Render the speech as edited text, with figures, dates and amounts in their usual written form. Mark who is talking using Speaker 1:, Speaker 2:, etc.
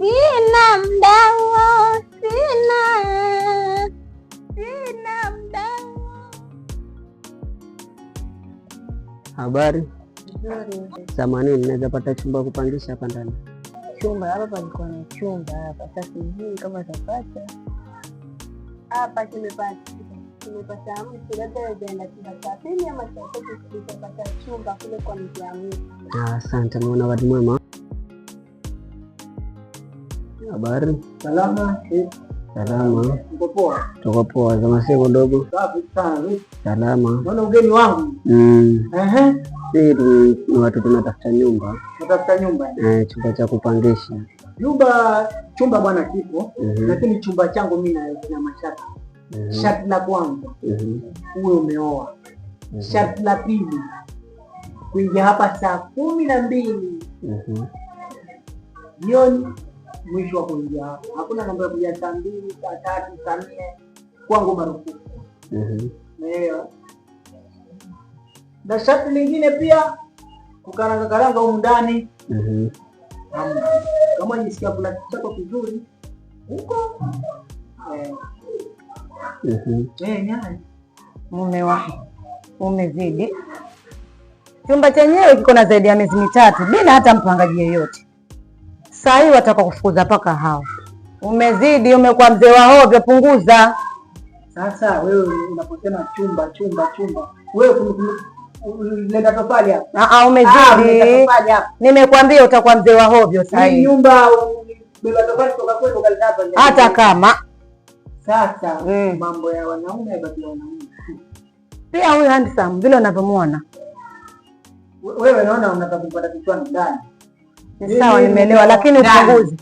Speaker 1: Sina mdao, sina mdao.
Speaker 2: Habari? Samahani, ninaweza pata chumba kupangisha hapa ndani?
Speaker 1: Chumba hapa palikuwa na chumba hapa, sasa sijui kama tapata hapa. Tumepata mtu labda aenda kwa pili ama tutapata chumba kule kwa mjamii.
Speaker 2: Asante, muona watu mwema. Habari?
Speaker 3: Salama.
Speaker 2: Salama.
Speaker 3: Uko poa?
Speaker 2: Tuko poa. Za masiku dogo?
Speaker 3: Safi sana.
Speaker 2: Salama.
Speaker 3: Mbona ugeni wangu?
Speaker 2: Sisi ni watu tunatafuta nyumba.
Speaker 3: Tunatafuta nyumba?
Speaker 2: Chumba cha kupangisha.
Speaker 3: Chumba bwana kipo, lakini chumba changu mimi na mashaka. Sharti la kwanza uwe umeoa. Sharti la pili kuingia hapa saa 12 jioni, mwisho wa kuingia hapa. Hakuna mambo ya kuja saa 2, saa 3, saa 4, kwangu marufuku. Na sharti lingine pia kukaranga huko ndani. Kama unisikia kula chako kizuri huko.
Speaker 1: Mume wangu umezidi. Chumba chenyewe kiko na zaidi ya miezi 3 bila hata mpangaji yeyote. Saa hii wataka kufukuza paka hao. Umezidi, umekuwa mzee wa hovyo, punguza.
Speaker 3: Sasa wewe unaposema chumba, wewe unaenda tofali hapa.
Speaker 1: Umezidi. Nimekwambia utakuwa mzee wa hovyo saa hii.
Speaker 3: Nyumba beba tofali kutoka kwenu kaleta hapa.
Speaker 1: Hata kama
Speaker 3: sasa mambo ya wanaume basi ya wanaume.
Speaker 1: Pia huyu handsome vile unavyomuona.
Speaker 3: Wewe naona unataka kupata kichwani ndani.
Speaker 1: Sawa, nimeelewa lakini upunguze.